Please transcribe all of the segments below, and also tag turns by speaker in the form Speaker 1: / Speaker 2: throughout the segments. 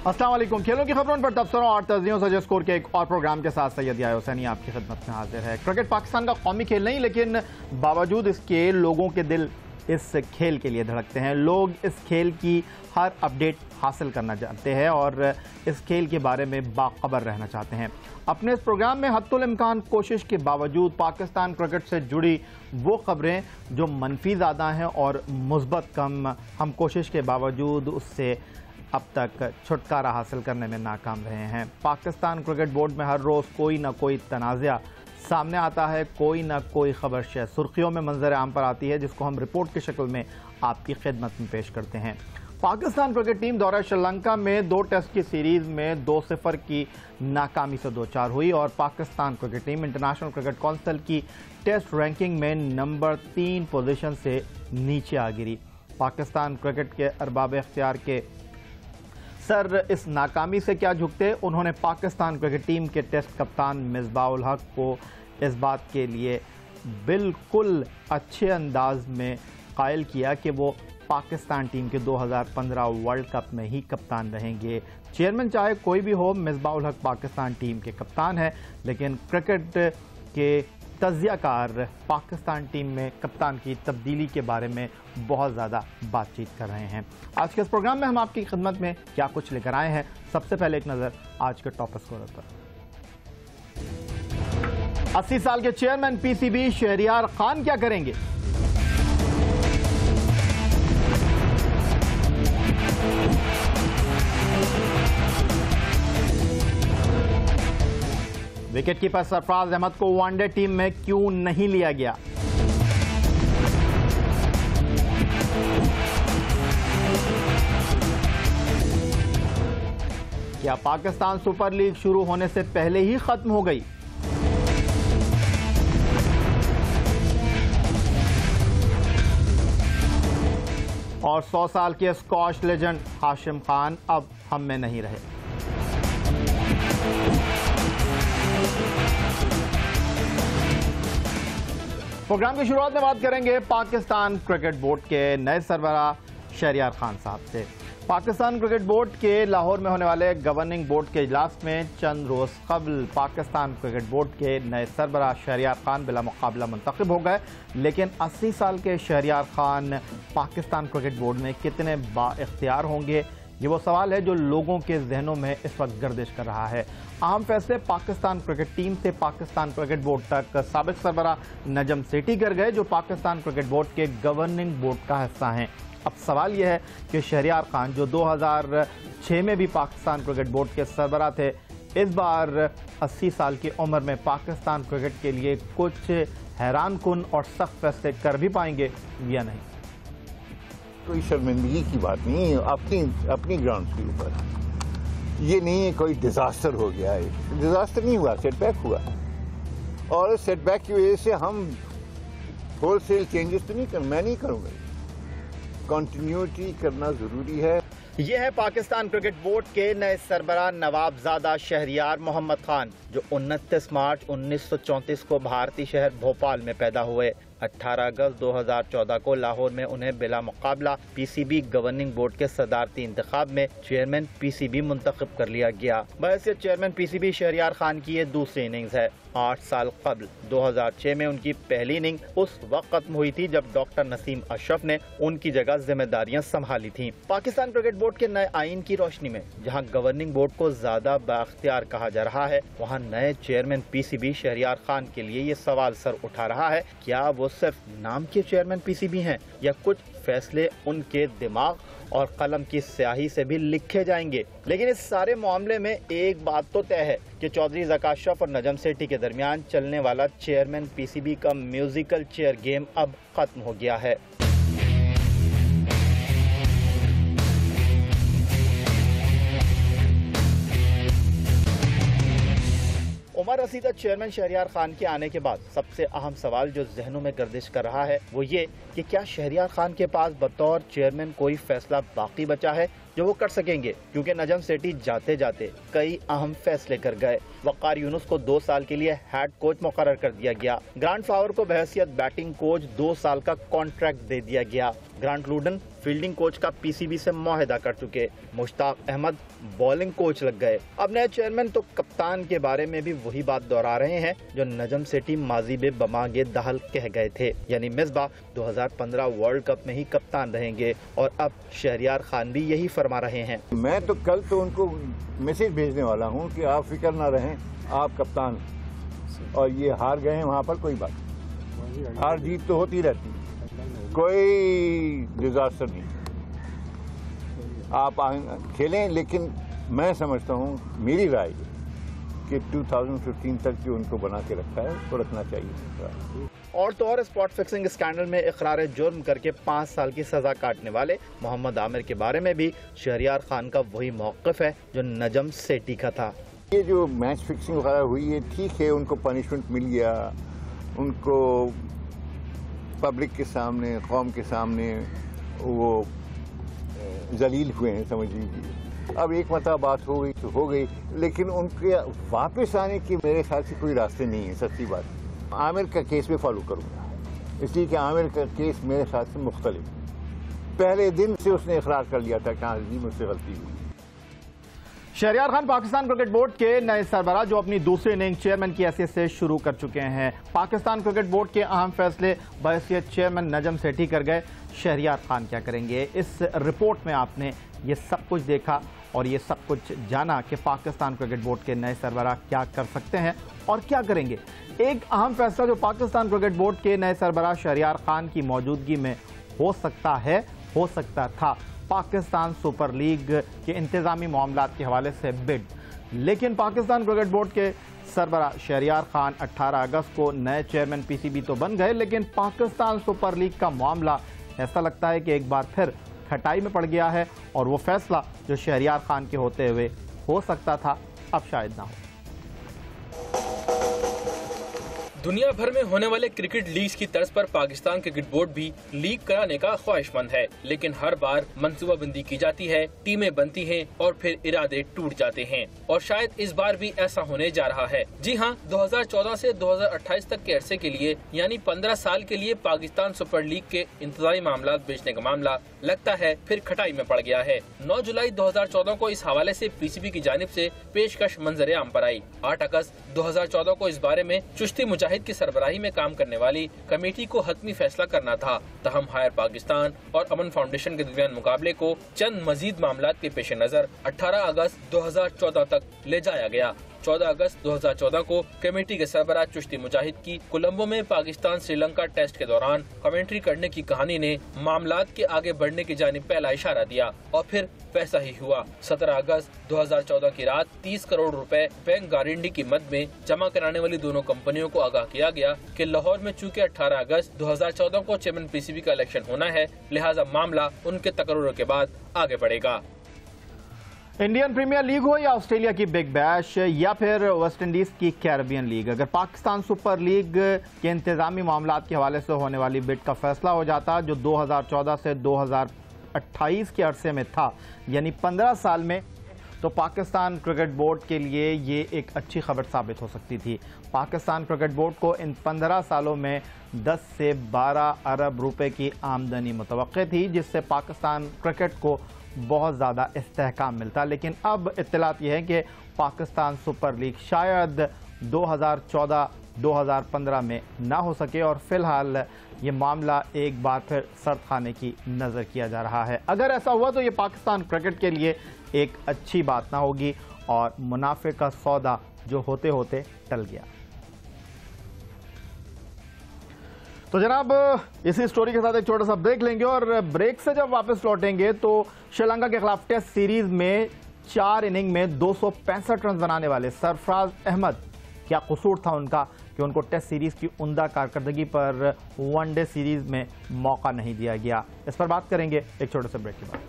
Speaker 1: अस्सलाम वालेकुम। खेलों की खबरों पर तबसरों और तस्दीयों से स्कोर के एक और प्रोग्राम के साथ सैयद यार हुसैनी आपकी खिदमत में हाजिर है। क्रिकेट पाकिस्तान का कौमी खेल नहीं, लेकिन बावजूद इसके लोगों के दिल इस खेल के लिए धड़कते हैं। लोग इस खेल की हर अपडेट हासिल करना चाहते हैं और इस खेल के बारे में बाखबर रहना चाहते हैं। अपने इस प्रोग्राम में हद्दुल इम्कान कोशिश के बावजूद पाकिस्तान क्रिकेट से जुड़ी वो खबरें जो मनफी ज़्यादा हैं और मुस्बत कम, हम कोशिश के बावजूद उससे अब तक छुटकारा हासिल करने में नाकाम रहे हैं। पाकिस्तान क्रिकेट बोर्ड में हर रोज़ कोई ना कोई तनाज़ा सामने आता है, कोई ना कोई खबर सुर्खियों में मंजर आम पर आती है, जिसको हम रिपोर्ट की शक्ल में आपकी खिदमत में पेश करते हैं। पाकिस्तान क्रिकेट टीम दौरा श्रीलंका में 2 टेस्ट की सीरीज में 2-0 की नाकामी से दो चार हुई और Pakistan cricket team international cricket council की टेस्ट रैंकिंग में नंबर 3 पोजीशन से नीचे आ गिरी। पाकिस्तान क्रिकेट के अरबाब इख्तियार के सर इस नाकामी से क्या झुकते, उन्होंने पाकिस्तान क्रिकेट टीम के टेस्ट कप्तान मिसबाह-उल हक को इस बात के लिए बिल्कुल अच्छे अंदाज में कायल किया कि वो पाकिस्तान टीम के 2015 वर्ल्ड कप में ही कप्तान रहेंगे। चेयरमैन चाहे कोई भी हो, मिसबाह-उल हक पाकिस्तान टीम के कप्तान है, लेकिन क्रिकेट के तज्जियाकार पाकिस्तान टीम में कप्तान की तब्दीली के बारे में बहुत ज़्यादा बातचीत कर रहे हैं। आज के इस प्रोग्राम में हम आपकी खिदमत में क्या कुछ लेकर आए हैं, सबसे पहले एक नज़र आज के टॉप स्कोरर पर। 80 साल के चेयरमैन पीसीबी शहरियार खान क्या करेंगे? विकेटकीपर सरफराज अहमद को वनडे टीम में क्यों नहीं लिया गया? क्या पाकिस्तान सुपर लीग शुरू होने से पहले ही खत्म हो गई? और 100 साल के स्कॉश लेजेंड हाशिम खान अब हम में नहीं रहे। प्रोग्राम की शुरुआत में बात करेंगे पाकिस्तान क्रिकेट बोर्ड के नए सरबराह शहरियार खान साहब से। पाकिस्तान क्रिकेट बोर्ड के लाहौर में होने वाले गवर्निंग बोर्ड के इजलास में चंद रोज कबल पाकिस्तान क्रिकेट बोर्ड के नए सरबराह शहरियार खान बिला मुकाबला मुंतखब हो गए, लेकिन 80 साल के शहरियार खान पाकिस्तान क्रिकेट बोर्ड में कितने बाइख्तियार होंगे, ये वो सवाल है जो लोगों के जहनों में इस वक्त गर्दिश कर रहा है। अहम फैसले पाकिस्तान क्रिकेट टीम से पाकिस्तान क्रिकेट बोर्ड तक साबिक सरबराह नजम सेठी कर गए, जो पाकिस्तान क्रिकेट बोर्ड के गवर्निंग बोर्ड का हिस्सा हैं। अब सवाल यह है कि शहरियार खान जो 2006 में भी पाकिस्तान क्रिकेट बोर्ड के सरबराह थे, इस बार 80 साल की उम्र में पाकिस्तान क्रिकेट के लिए कुछ हैरानकुन और सख्त फैसले कर भी पाएंगे या नहीं?
Speaker 2: कोई शर्मिंदगी की बात नहीं है, अपनी ग्राउंड के ऊपर। ये नहीं है कोई डिजास्टर हो गया है, डिजास्टर नहीं हुआ, सेटबैक हुआ। और सेटबैक की वजह से हम होलसेल चेंजेस तो नहीं मैं नहीं करूंगा। कंटिन्यूटी करना जरूरी है।
Speaker 1: यह है पाकिस्तान क्रिकेट बोर्ड के नए सरबराह नवाबजादा शहरियार मोहम्मद खान, जो 29 मार्च 1934 को भारतीय शहर भोपाल में पैदा हुए। 18 अगस्त 2014 को लाहौर में उन्हें बिला मुकाबला पीसीबी गवर्निंग बोर्ड के सदारती इंतखाब में चेयरमैन पीसीबी मुंतखब कर लिया गया। बहैसियत चेयरमैन पीसीबी शहरियार खान की ये दूसरी इनिंग्स है। 8 साल कबल 2006 में उनकी पहली इनिंग उस वक्त खत्म हुई थी जब डॉक्टर नसीम अशरफ ने उनकी जगह जिम्मेदारियां संभाली थी। पाकिस्तान क्रिकेट बोर्ड के नए आइन की रोशनी में जहां गवर्निंग बोर्ड को ज्यादा बाख्तियार कहा जा रहा है, वहां नए चेयरमैन पीसीबी शहरियार खान के लिए ये सवाल सर उठा रहा है, क्या वो सिर्फ नाम के चेयरमैन पीसीबी हैं या कुछ फैसले उनके दिमाग और कलम की स्याही से भी लिखे जाएंगे? लेकिन इस सारे मामले में एक बात तो तय है कि चौधरी ज़का अशरफ और नजम सेठी के दरमियान चलने वाला चेयरमैन पीसीबी का म्यूजिकल चेयर गेम अब खत्म हो गया है। उमर रसीदा चेयरमैन शहरियार खान के आने के बाद सबसे अहम सवाल जो जहनों में गर्दिश कर रहा है वो ये कि क्या शहरियार खान के पास बतौर चेयरमैन कोई फैसला बाकी बचा है जो वो कर सकेंगे, क्योंकि नजम सेठी जाते जाते कई अहम फैसले कर गए। वक़ार यूनुस को 2 साल के लिए हेड कोच मुकर्रर कर दिया गया। ग्रांट फ्लावर को बहैसियत बैटिंग कोच 2 साल का कॉन्ट्रैक्ट दे दिया गया। ग्रांट लूडन फील्डिंग कोच का पीसीबी से मुआहदा कर चुके, मुश्ताक अहमद बॉलिंग कोच लग गए। अब नए चेयरमैन तो कप्तान के बारे में भी वही बात दोहरा रहे हैं जो नजम सेठी माजी में बमागे दहल कह गए थे, यानी मिसबाह 2015 वर्ल्ड कप में ही कप्तान रहेंगे और अब शहरियार खान भी यही फरमा रहे हैं।
Speaker 2: मैं तो कल तो उनको मैसेज भेजने वाला हूँ कि आप फिक्र ना रहें, आप कप्तान, और ये हार गए हैं वहाँ पर कोई बात, हार जीत तो होती रहती है, कोई डिजास्टर नहीं। आप खेलें, लेकिन मैं समझता हूँ, मेरी राय कि 2015 तक जो उनको बना के रखा है उसको रखना चाहिए।
Speaker 1: और तो और स्पॉट फिक्सिंग स्कैंडल में इकरार जुर्म करके 5 साल की सजा काटने वाले मोहम्मद आमिर के बारे में भी शहरियार खान का वही मौक़िफ़ है जो नजम सेठी का था।
Speaker 2: ये जो मैच फिक्सिंग वगैरह हुई है, ठीक है, उनको पनिशमेंट मिल गया, उनको पब्लिक के सामने, कौम के सामने वो जलील हुए हैं, समझ लीजिए। अब एक मरतबा बात हो गई तो हो गई, लेकिन उनके वापस आने की मेरे ख्याल से कोई रास्ते नहीं है। सच्ची बात, आमिर का केस में फॉलो करूँगा, इसलिए कि आमिर का केस मेरे ख्याल से मुख्तलिफ, पहले दिन से उसने इकरार कर लिया था कि हाँ जी मुझसे गलती हुई।
Speaker 1: शहरियार खान पाकिस्तान क्रिकेट बोर्ड के नए सरबराह जो अपनी दूसरी इनिंग चेयरमैन की हैसियत से शुरू कर चुके हैं। पाकिस्तान क्रिकेट बोर्ड के अहम फैसले बहैसियत चेयरमैन नजम सेठी कर गए। शहरियार खान क्या करेंगे, इस रिपोर्ट में आपने ये सब कुछ देखा और ये सब कुछ जाना कि पाकिस्तान क्रिकेट बोर्ड के नए सरबराह क्या कर सकते हैं और क्या करेंगे। एक अहम फैसला जो पाकिस्तान क्रिकेट बोर्ड के नए सरबराह शहरियार खान की मौजूदगी में हो सकता है, हो सकता था, पाकिस्तान सुपर लीग के इंतजामी मामलात के हवाले से बिड। लेकिन पाकिस्तान क्रिकेट बोर्ड के सरबराह शहरियार खान 18 अगस्त को नए चेयरमैन पीसीबी तो बन गए, लेकिन पाकिस्तान सुपर लीग का मामला ऐसा लगता है कि एक बार फिर खटाई में पड़ गया है और वो फैसला जो शहरियार खान के होते हुए हो सकता था अब शायद ना हो।
Speaker 3: दुनिया भर में होने वाले क्रिकेट लीग की तर्ज पर पाकिस्तान क्रिकेट बोर्ड भी लीग कराने का ख्वाहिशमंद है, लेकिन हर बार मंसूबाबंदी की जाती है, टीमें बनती हैं और फिर इरादे टूट जाते हैं और शायद इस बार भी ऐसा होने जा रहा है। जी हां, 2014 से 2028 तक के अरसे के लिए यानी 15 साल के लिए पाकिस्तान सुपर लीग के इंतजामी मामला बेचने का मामला लगता है फिर खटाई में पड़ गया है। 9 जुलाई 2014 को इस हवाले से पीसीबी की जानिब से पेशकश मंजर आम पर आई। 8 अगस्त 2014 को इस बारे में चुश्ती मुजाहिद की सरबराही में काम करने वाली कमेटी को हतमी फैसला करना था। तहम हायर पाकिस्तान और अमन फाउंडेशन के दरमियान मुकाबले को चंद मजीद मामलात के पेश नजर 18 अगस्त 2014 तक ले जाया गया। 14 अगस्त 2014 को कमेटी के सरबराह चुश्ती मुजाहिद की कोलंबो में पाकिस्तान श्रीलंका टेस्ट के दौरान कमेंट्री करने की कहानी ने मामलात के आगे बढ़ने की जानिब पहला इशारा दिया और फिर वैसा ही हुआ। 17 अगस्त 2014 की रात 30 करोड़ रुपए बैंक गारंटी की मद में जमा कराने वाली दोनों कंपनियों को आगाह किया गया कि लाहौर में चूँकि 18 अगस्त 2014 को चेयरमैन पीसीबी का इलेक्शन होना है, लिहाजा मामला उनके तकर्रुर के बाद आगे बढ़ेगा।
Speaker 1: इंडियन प्रीमियर लीग हो या ऑस्ट्रेलिया की बिग बैश या फिर वेस्ट इंडीज की कैरेबियन लीग, अगर पाकिस्तान सुपर लीग के इंतजामी मामलात के हवाले से होने वाली बिड का फैसला हो जाता जो 2014 से 2028 के अरसे में था, यानी 15 साल में, तो पाकिस्तान क्रिकेट बोर्ड के लिए ये एक अच्छी खबर साबित हो सकती थी। पाकिस्तान क्रिकेट बोर्ड को इन 15 सालों में 10 से 12 अरब रुपए की आमदनी मुतवक्के थी, जिससे पाकिस्तान क्रिकेट को बहुत ज़्यादा इस्तेहकाम मिलता। लेकिन अब इत्तलात यह है कि पाकिस्तान सुपर लीग शायद 2014-2015 में ना हो सके और फिलहाल ये मामला एक बार फिर सर्द खाने की नज़र किया जा रहा है। अगर ऐसा हुआ तो ये पाकिस्तान क्रिकेट के लिए एक अच्छी बात ना होगी और मुनाफे का सौदा जो होते होते टल गया। तो जनाब, इसी स्टोरी के साथ एक छोटा सा ब्रेक लेंगे और ब्रेक से जब वापस लौटेंगे तो श्रीलंका के खिलाफ टेस्ट सीरीज में 4 इनिंग में 265 रन बनाने वाले सरफराज अहमद, क्या कसूर था उनका कि उनको टेस्ट सीरीज की उम्दा कारकर्दगी पर वनडे सीरीज में मौका नहीं दिया गया। इस पर बात करेंगे एक छोटे से ब्रेक के बाद।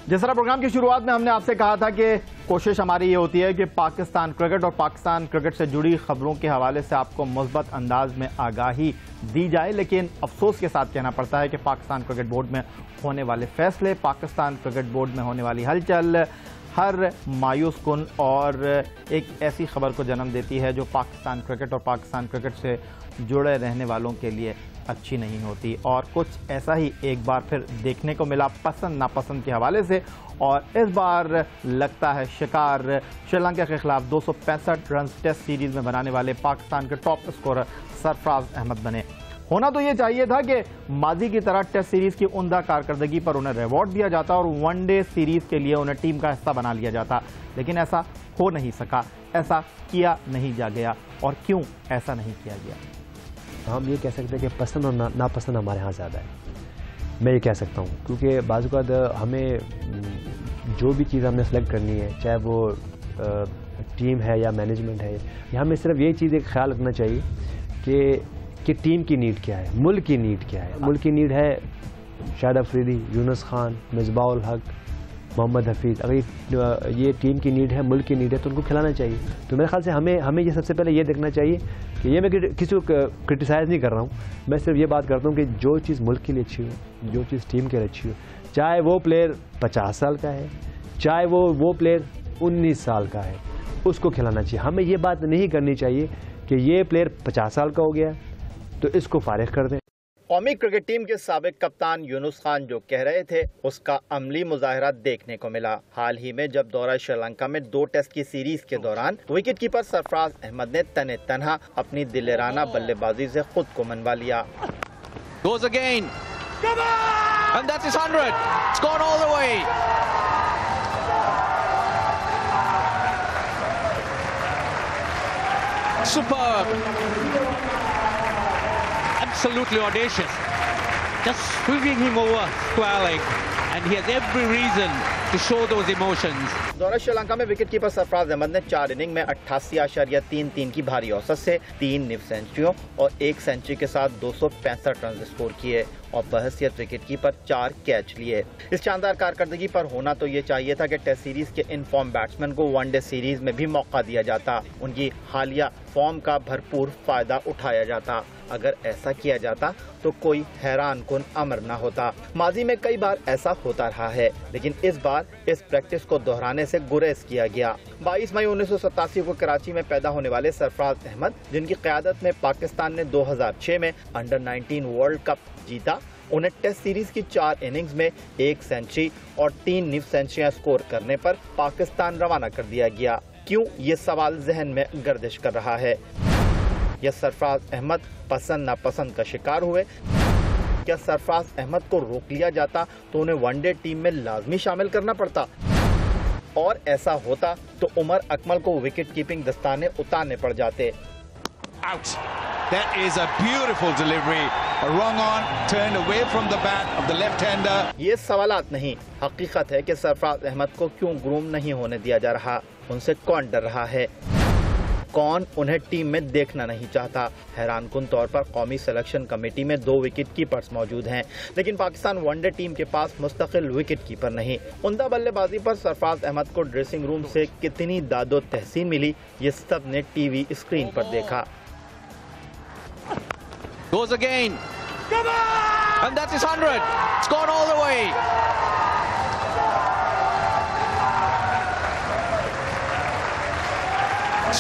Speaker 1: जिस तरह प्रोग्राम की शुरुआत में हमने आपसे कहा था कि कोशिश हमारी ये होती है कि पाकिस्तान क्रिकेट और पाकिस्तान क्रिकेट से जुड़ी खबरों के हवाले से आपको मुस्बत अंदाज में आगाही दी जाए, लेकिन अफसोस के साथ कहना पड़ता है कि पाकिस्तान क्रिकेट बोर्ड में होने वाले फैसले, पाकिस्तान क्रिकेट बोर्ड में होने वाली हलचल हर मायूस कुन और एक ऐसी खबर को जन्म देती है जो पाकिस्तान क्रिकेट और पाकिस्तान क्रिकेट से जुड़े रहने वालों के लिए अच्छी नहीं होती। और कुछ ऐसा ही एक बार फिर देखने को मिला पसंद नापसंद के हवाले से, और इस बार लगता है शिकार श्रीलंका के खिलाफ 265 रन टेस्ट सीरीज में बनाने वाले पाकिस्तान के टॉप स्कोरर सरफराज अहमद बने। होना तो ये चाहिए था कि माजी की तरह टेस्ट सीरीज की उम्दा कारकर्दगी पर उन्हें रिवॉर्ड दिया जाता और वनडे सीरीज के लिए उन्हें टीम का हिस्सा बना लिया जाता, लेकिन ऐसा हो नहीं सका, ऐसा किया नहीं जा गया। और क्यों ऐसा नहीं किया गया?
Speaker 4: हम ये कह सकते हैं कि पसंद और नापसंद हमारे यहाँ ज़्यादा है, मैं ये कह सकता हूँ, क्योंकि बाज़-ओ-क़ात हमें जो भी चीज़ हमने सेलेक्ट करनी है, चाहे वो टीम है या मैनेजमेंट है, या हमें सिर्फ ये चीज़ एक ख्याल रखना चाहिए कि टीम की नीड क्या है, मुल्क की नीड क्या है। मुल्क की नीड है शाहिद अफरीदी, यूनुस खान, मिसबाह-उल हक, मोहम्मद हफीज़। अगर ये टीम की नीड है, मुल्क की नीड है, तो उनको खिलाना चाहिए। तो मेरे ख्याल से हमें ये सबसे पहले ये देखना चाहिए कि ये मैं किसी को क्रिटिसाइज़ नहीं कर रहा हूँ, मैं सिर्फ ये बात करता हूँ कि जो चीज़ मुल्क के लिए अच्छी हो, जो चीज़ टीम के लिए अच्छी हो, चाहे वो प्लेयर 50 साल का है, चाहे वो प्लेयर 19 साल का है, उसको खिलाना चाहिए। हमें ये बात नहीं करनी चाहिए कि ये प्लेयर 50 साल का हो गया तो इसको फारिग कर दें।
Speaker 1: कौमी क्रिकेट टीम के साबिक कप्तान यूनुस खान जो कह रहे थे, उसका अमली मुजाहरा देखने को मिला। हाल ही में जब दौरा श्रीलंका में 2 टेस्ट की सीरीज के दौरान विकेट कीपर सरफराज अहमद ने तने तनहा अपनी दिलेराना बल्लेबाजी से खुद को मनवा लिया।
Speaker 5: Goes again. And that's his 100. It's gone all the way. Superb. Absolutely audacious. Just sweeping him over square leg. And he has every reason to show those emotions.
Speaker 1: दौरा श्रीलंका में विकेट कीपर सरफराज अहमद ने 4 इनिंग में 88.33 की भारी औसत से 3 nif सेंचुरियों और 1 century के साथ 265 रन स्कोर किए और बहसियत विकेट कीपर 4 कैच लिए। इस शानदार कारकर्दगी पर होना तो ये चाहिए था कि टेस्ट सीरीज के इन फॉर्म बैट्समैन को वनडे सीरीज में भी मौका दिया जाता, उनकी हालिया फॉर्म का भरपूर फायदा उठाया जाता। अगर ऐसा किया जाता तो कोई हैरान कुन अमर न होता। माजी में कई बार ऐसा होता रहा है, लेकिन इस बार इस प्रैक्टिस को दोहराने से गुरेज किया गया। 22 मई 1987 को कराची में पैदा होने वाले सरफराज अहमद, जिनकी क़यादत में पाकिस्तान ने 2006 में अंडर 19 वर्ल्ड कप जीता, उन्हें टेस्ट सीरीज की 4 इनिंग्स में 1 सेंचुरी और 3 निफ सेंचुरियां स्कोर करने पर पाकिस्तान रवाना कर दिया गया। क्यों, ये सवाल जहन में गर्दिश कर रहा है। या सरफराज अहमद पसंद नापसंद का शिकार हुए? क्या सरफराज अहमद को रोक लिया जाता तो उन्हें वनडे टीम में लाजमी शामिल करना पड़ता? और ऐसा होता तो उमर अकमल को विकेट कीपिंग दस्ताने उतारने पड़ जाते।
Speaker 6: Out. That is a beautiful delivery. A wrong on, turned away from the bat of the left-hander.
Speaker 1: ये सवालात नहीं, हकीकत है कि सरफराज अहमद को क्यों ग्रूम नहीं होने दिया जा रहा, उनसे कौन डर रहा है, कौन उन्हें टीम में देखना नहीं चाहता। हैरानकुन तौर पर कौमी सिलेक्शन कमेटी में 2 विकेट कीपर्स मौजूद हैं, लेकिन पाकिस्तान वनडे टीम के पास मुस्तकिल विकेट कीपर नहीं। उम्दा बल्लेबाजी पर सरफराज अहमद को ड्रेसिंग रूम से कितनी दादो तहसीन मिली, ये सब ने टीवी स्क्रीन पर देखा।
Speaker 5: Goes again. And that's his 100. It's gone all the way.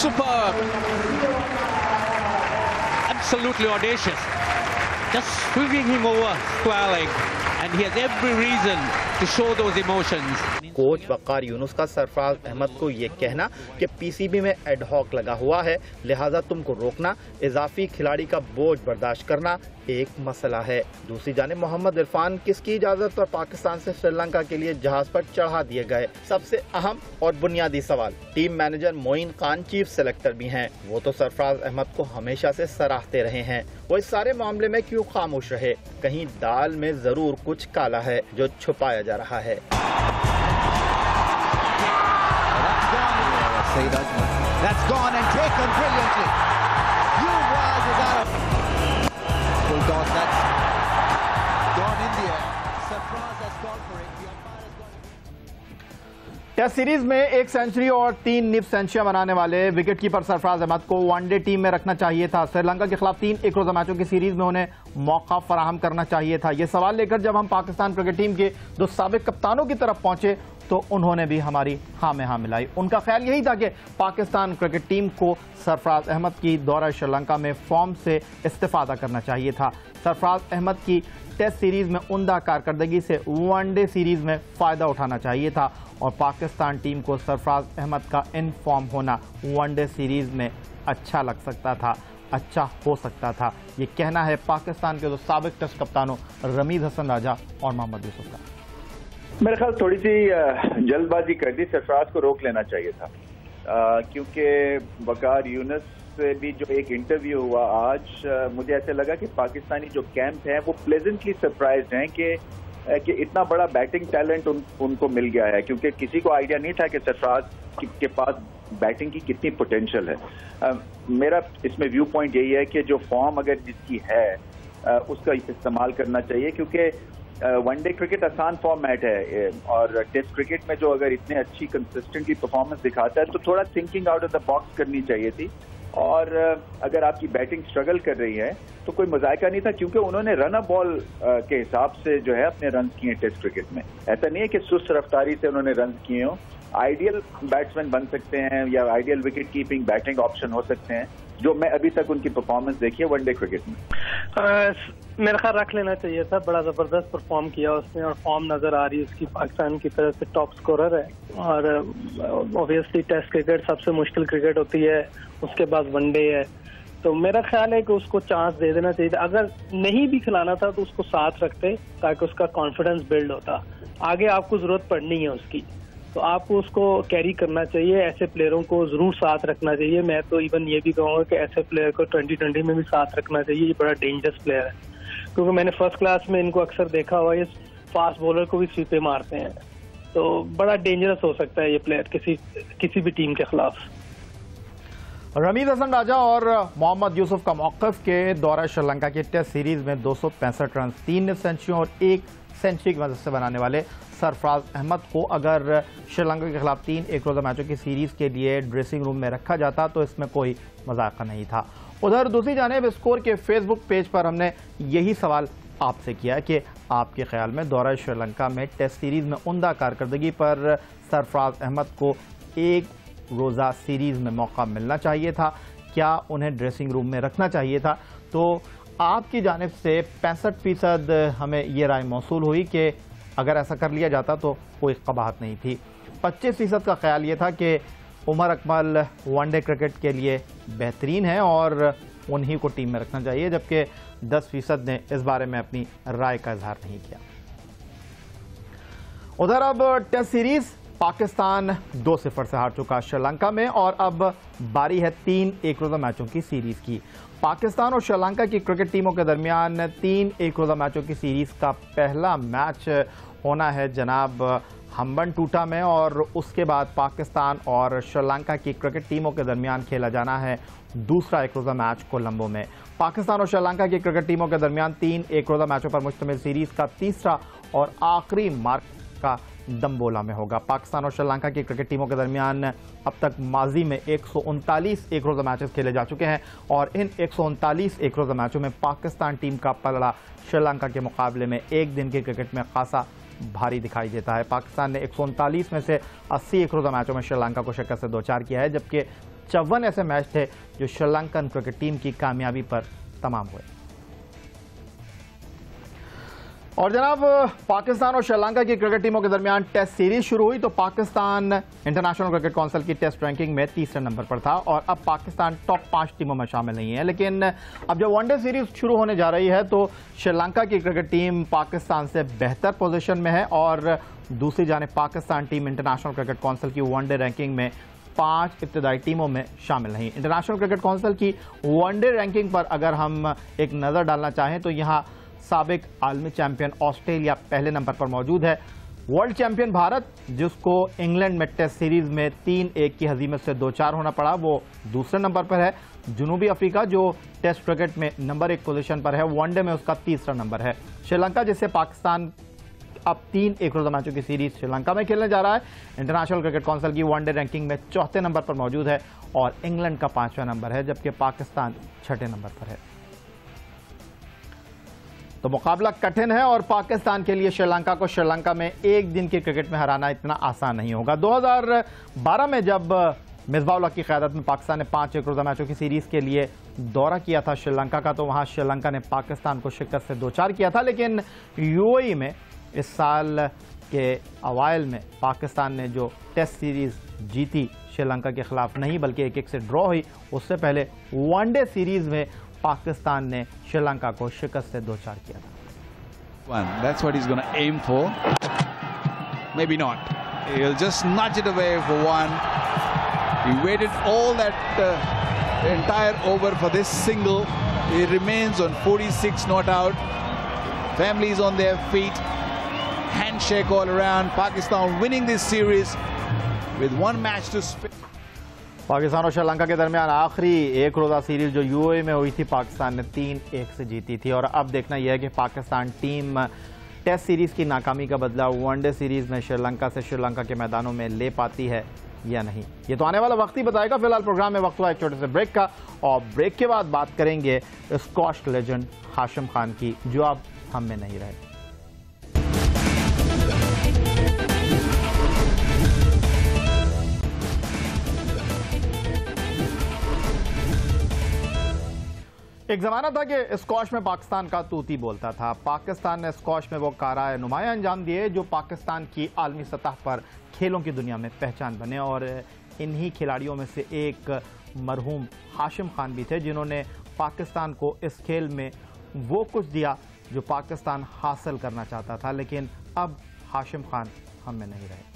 Speaker 5: Superb. Absolutely audacious. Just sweeping him over square leg. And he has every reason to show those emotions.
Speaker 1: Coach Waqar Younis का सरफराज अहमद को ये कहना कि PCB में ad hoc लगा हुआ है, लिहाजा तुमको रोकना, इजाफी खिलाड़ी का बोझ बर्दाश्त करना एक मसला है। दूसरी जानिब मोहम्मद इरफान किसकी इजाजत पर पाकिस्तान से श्रीलंका के लिए जहाज पर चढ़ा दिए गए? सबसे अहम और बुनियादी सवाल। Team manager Moin Khan chief selector भी हैं, वो तो सरफराज अहमद को हमेशा से सराहते रहे हैं, वो इस सारे मामले में क्यों खामोश रहे? कहीं दाल में जरूर कुछ काला है जो छुपाया जा रहा है।
Speaker 6: That's gone and taken brilliantly. Yuvraj is out of full toss. That's gone in the air. Surprise has gone for it. The umpire has gone.
Speaker 1: Test series में 1 सेंचुरी और 3 निफ सेंचुरियां बनाने वाले विकेटकीपर सरफराज अहमद को वनडे टीम में रखना चाहिए था। श्रीलंका के खिलाफ 3 एक रोजा मैचों की सीरीज में उन्हें मौका फराहम करना चाहिए था। यह सवाल लेकर जब हम पाकिस्तान क्रिकेट टीम के 2 साबिक कप्तानों की तरफ पहुंचे तो उन्होंने भी हमारी हाँ में हाँ मिलाई। उनका ख्याल यही था कि पाकिस्तान क्रिकेट टीम को सरफराज अहमद की दौरा श्रीलंका में फॉर्म से इस्तेफादा करना चाहिए था। सरफराज अहमद की टेस्ट सीरीज में उम्दा कारकर्दगी से वनडे सीरीज में फ़ायदा उठाना चाहिए था और पाकिस्तान टीम को सरफराज अहमद का इन फॉर्म होना वनडे सीरीज में अच्छा लग सकता था, अच्छा हो सकता था। ये कहना है पाकिस्तान के दो साबिक टेस्ट कप्तानों रमीज हसन राजा और मोहम्मद यूसुफ का।
Speaker 7: मेरे ख्याल थोड़ी सी जल्दबाजी कर दी, सरफराज को रोक लेना चाहिए था, क्योंकि वकार यूनुस से भी जो एक इंटरव्यू हुआ आज, मुझे ऐसे लगा कि पाकिस्तानी जो कैंप है वो प्लेजेंटली सरप्राइज्ड हैं कि इतना बड़ा बैटिंग टैलेंट उनको मिल गया है, क्योंकि किसी को आइडिया नहीं था कि सरफराज के पास बैटिंग की कितनी पोटेंशियल है। मेरा इसमें व्यू पॉइंट यही है कि जो फॉर्म अगर जिसकी है उसका इस्तेमाल करना चाहिए, क्योंकि वनडे क्रिकेट आसान फॉर्मेट है और टेस्ट क्रिकेट में जो अगर इतने अच्छी कंसिस्टेंटली परफॉर्मेंस दिखाता है तो थोड़ा thinking out of the box करनी चाहिए थी। और अगर आपकी बैटिंग स्ट्रगल कर रही है तो कोई मजायका नहीं था, क्योंकि उन्होंने रन अप बॉल के हिसाब से जो है अपने रन किए टेस्ट क्रिकेट में। ऐसा नहीं है कि सुस्त रफ्तारी से उन्होंने रन किए हों। आइडियल बैट्समैन बन सकते हैं या ideal wicket keeping batting option हो सकते हैं, जो मैं अभी तक उनकी परफॉर्मेंस देखी है वनडे क्रिकेट में।
Speaker 8: मेरा ख्याल रख लेना चाहिए था, बड़ा जबरदस्त परफॉर्म किया उसने और फॉर्म नजर आ रही है उसकी, पाकिस्तान की तरफ से टॉप स्कोरर है और ऑब्वियसली टेस्ट क्रिकेट सबसे मुश्किल क्रिकेट होती है, उसके बाद वनडे है, तो मेरा ख्याल है कि उसको चांस दे देना चाहिए था। अगर नहीं भी खिलाना था तो उसको साथ रखते ताकि उसका कॉन्फिडेंस बिल्ड होता। आगे आपको जरूरत पड़नी है उसकी, तो आपको उसको कैरी करना चाहिए, ऐसे प्लेयरों को जरूर साथ रखना चाहिए। मैं तो इवन ये भी कहूँगा कि ऐसे प्लेयर को 2020 में भी साथ रखना चाहिए, ये बड़ा डेंजरस प्लेयर है, क्योंकि मैंने फर्स्ट क्लास में इनको अक्सर देखा हुआ, ये फास्ट बॉलर को भी स्वीपे मारते हैं, तो बड़ा डेंजरस हो सकता है ये प्लेयर किसी भी टीम के खिलाफ।
Speaker 1: रमीज हसन राजा और मोहम्मद यूसुफ का मौक़िफ़ के दौरा श्रीलंका की टेस्ट सीरीज में 265 रन, 3 सेंचुरी और 1 सेंचुरी की मदद से बनाने वाले सरफराज अहमद को अगर श्रीलंका के खिलाफ 3 एक रोज़ा मैचों की सीरीज के लिए ड्रेसिंग रूम में रखा जाता तो इसमें कोई मजाक नहीं था। उधर दूसरी जानिब स्कोर के फेसबुक पेज पर हमने यही सवाल आपसे किया कि आपके ख्याल में दौरा श्रीलंका में टेस्ट सीरीज में उम्दा कारकर्दगी पर सरफराज अहमद को एक रोज़ा सीरीज में मौका मिलना चाहिए था, क्या उन्हें ड्रेसिंग रूम में रखना चाहिए था? तो आपकी जानिब से 65% हमें ये राय मौसूल हुई कि अगर ऐसा कर लिया जाता तो कोई कबाहत नहीं थी। 25% का ख्याल ये था कि उमर अकमल वनडे क्रिकेट के लिए बेहतरीन है और उन्हीं को टीम में रखना चाहिए, जबकि 10% ने इस बारे में अपनी राय का इजहार नहीं किया। उधर अब टेस्ट सीरीज पाकिस्तान 2-0 से हार चुका श्रीलंका में और अब बारी है 3 एक रोज़ा मैचों की सीरीज की। पाकिस्तान और श्रीलंका की क्रिकेट टीमों के दरमियान 3 एक रोज़ा मैचों की सीरीज का पहला मैच होना है जनाब हम्बनटोटा में और उसके बाद पाकिस्तान और श्रीलंका की क्रिकेट टीमों के दरमियान खेला जाना है दूसरा एक रोज़ा मैच कोलंबो में। पाकिस्तान और श्रीलंका की क्रिकेट टीमों के दरमियान 3 एक रोज़ा मैचों पर मुश्तमिल सीरीज का तीसरा और आखिरी मार्च का दम्बोला में होगा। पाकिस्तान और श्रीलंका की क्रिकेट टीमों के दरमियान अब तक माजी में 139 एक रोज़ा मैचेस खेले जा चुके हैं और इन 139 एक रोज़ा मैचों में पाकिस्तान टीम का पलड़ा श्रीलंका के मुकाबले में एक दिन के क्रिकेट में खासा भारी दिखाई देता है। पाकिस्तान ने 139 में से 80 एक रोज़ा मैचों में श्रीलंका को शिकस्त से दोचार किया है, जबकि 54 ऐसे मैच थे जो श्रीलंकन क्रिकेट टीम की कामयाबी पर तमाम हुए। और जनाब पाकिस्तान और श्रीलंका की क्रिकेट टीमों के दरमियान टेस्ट सीरीज शुरू हुई तो पाकिस्तान इंटरनेशनल क्रिकेट काउंसिल की टेस्ट रैंकिंग में तीसरे नंबर पर था और अब पाकिस्तान टॉप 5 टीमों में शामिल नहीं है। लेकिन अब जब वनडे सीरीज शुरू होने जा रही है तो श्रीलंका की क्रिकेट टीम पाकिस्तान से बेहतर पोजीशन में है और दूसरी जानिब Pakistan team international cricket council की वनडे रैंकिंग में 5 इब्तदाई टीमों में शामिल नहीं। इंटरनेशनल क्रिकेट काउंसिल की वनडे रैंकिंग पर अगर हम एक नज़र डालना चाहें तो यहाँ साबिक आलमी चैंपियन ऑस्ट्रेलिया पहले नंबर पर मौजूद है। वर्ल्ड चैंपियन भारत, जिसको इंग्लैंड में टेस्ट सीरीज में 3-1 की हजीमत से 2-4 होना पड़ा, वो दूसरे नंबर पर है। जनूबी अफ्रीका जो टेस्ट क्रिकेट में नंबर 1 पोजीशन पर है, वनडे में उसका तीसरा नंबर है। श्रीलंका, जिससे पाकिस्तान अब 3 एक रोज़ा मैचों की सीरीज श्रीलंका में खेलने जा रहा है, इंटरनेशनल क्रिकेट काउंसिल की वनडे रैंकिंग में चौथे नंबर पर मौजूद है और इंग्लैंड का 5वां नंबर है, जबकि पाकिस्तान 6ठे नंबर पर है। तो मुकाबला कठिन है और पाकिस्तान के लिए श्रीलंका को श्रीलंका में एक दिन के क्रिकेट में हराना इतना आसान नहीं होगा। 2012 में जब मिसबाह-उल हक की क़यादत में पाकिस्तान ने 5 एक रोज़ा मैचों की सीरीज़ के लिए दौरा किया था श्रीलंका का, तो वहाँ श्रीलंका ने पाकिस्तान को शिकस्त से 2-4 किया था। लेकिन यूएई में इस साल के अवाइल में पाकिस्तान ने जो टेस्ट सीरीज़ जीती श्रीलंका के खिलाफ नहीं बल्कि 1-1 से ड्रॉ हुई, उससे पहले वनडे सीरीज़ में पाकिस्तान ने श्रीलंका को शिकस्त से 2-4 किया था।
Speaker 6: That's what he's going to aim for. Maybe not. He'll just nudge it away for one. He waited all that entire over for this single. He remains on 46 not out. Families on their feet. Handshake all around. Pakistan winning this series with one match to spare.
Speaker 1: Pakistan और श्रीलंका के दरमियान आखिरी एक रोज़ा series जो UAE में हुई थी, पाकिस्तान ने 3-1 से जीती थी। और अब देखना यह है कि पाकिस्तान टीम टेस्ट सीरीज़ की नाकामी का बदला वनडे सीरीज़ में श्रीलंका के मैदानों में ले पाती है या नहीं। ये तो आने वाला वक्त ही बताएगा। फिलहाल प्रोग्राम में वक्त हुआ एक छोटे से ब्रेक का, और ब्रेक के बाद बात करेंगे स्क्वॉश लेजेंड हाशिम खान की, जो अब हम में नहीं रहे। एक जमाना था कि स्क्वॉश में पाकिस्तान का तूती बोलता था। पाकिस्तान ने स्क्वॉश में वो काराए नुमाया अंजाम दिए जो पाकिस्तान की आलमी सतह पर खेलों की दुनिया में पहचान बने, और इन्हीं खिलाड़ियों में से एक मरहूम हाशिम खान भी थे, जिन्होंने पाकिस्तान को इस खेल में वो कुछ दिया जो पाकिस्तान हासिल करना चाहता था। लेकिन अब हाशिम खान हम में नहीं रहे।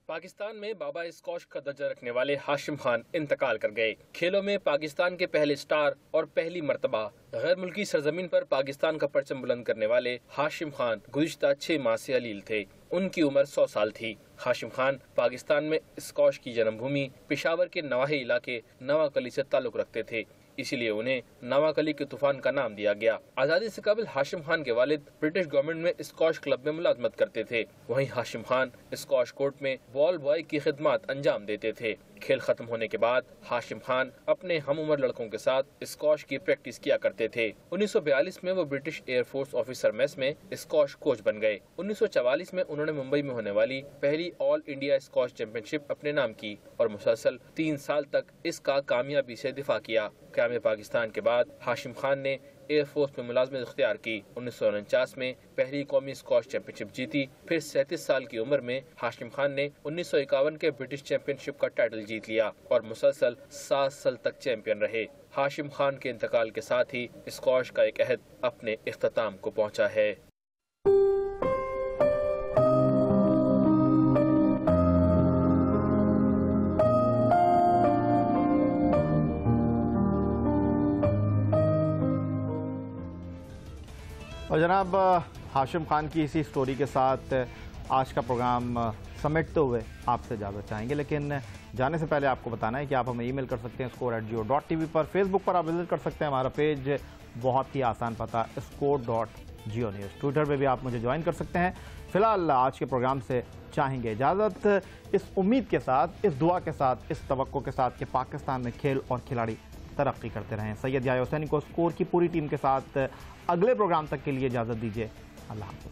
Speaker 3: पाकिस्तान में बाबा स्क्वॉश का दर्जा रखने वाले हाशिम खान इंतकाल कर गए। खेलों में पाकिस्तान के पहले स्टार और पहली मर्तबा गैर मुल्की सरजमीन पर पाकिस्तान का परचम बुलंद करने वाले हाशिम खान गुज़िश्ता 6 माह से अलील थे। उनकी उम्र 100 साल थी। हाशिम खान पाकिस्तान में स्क्वॉश की जन्मभूमि पेशावर के नवाही इलाके नवाकली से ताल्लुक रखते थे, इसीलिए उन्हें नवाकली के तूफान का नाम दिया गया। आजादी से कबल हाशिम खान के वालिद ब्रिटिश गवर्नमेंट में स्क्वॉश क्लब में मुलाजमत करते थे। वहीं हाशिम खान स्क्वॉश कोर्ट में बॉल बॉय की खिदमत अंजाम देते थे। खेल खत्म होने के बाद हाशिम खान अपने हम उम्र लड़कों के साथ स्क्वॉश की प्रैक्टिस किया करते थे। 1942 में वो ब्रिटिश एयरफोर्स ऑफिसर मेस में स्क्वॉश कोच बन गए। 1944 में उन्होंने मुंबई में होने वाली पहली ऑल इंडिया स्क्वॉश चैंपियनशिप अपने नाम की और मुसलसल 3 साल तक इसका कामयाबी से दिफा किया। क़याम पाकिस्तान के बाद हाशिम खान ने एयरफोर्स में मुलाजमत इख्तियार की। 1949 में पहली कौमी स्क्वॉश चैंपियनशिप जीती। फिर 37 साल की उम्र में हाशिम खान ने 1951 के ब्रिटिश चैंपियनशिप का टाइटल जीत लिया और मुसलसल 7 साल तक चैंपियन रहे। हाशिम खान के इंतकाल के साथ ही स्क्वॉश का एक अहद अपने इख्तिताम को पहुंचा है।
Speaker 1: और जनाब हाशिम खान की इसी स्टोरी के साथ आज का प्रोग्राम समेटते हुए आपसे इजाज़त चाहेंगे, लेकिन जाने से पहले आपको बताना है कि आप हमें ईमेल कर सकते हैं score@geo.tv पर। फेसबुक पर आप विजिट कर सकते हैं, हमारा पेज बहुत ही आसान पता score.geonews। ट्विटर पे भी आप मुझे ज्वाइन कर सकते हैं। फिलहाल आज के प्रोग्राम से चाहेंगे इजाज़त, इस उम्मीद के साथ, इस दुआ के साथ, इस तवक्को के साथ कि पाकिस्तान में खेल और खिलाड़ी तरक्की करते रहें। सैयद याह्या हुसैनी को स्कोर की पूरी टीम के साथ अगले प्रोग्राम तक के लिए इजाज़त दीजिए। अल्लाह हाफ़िज़।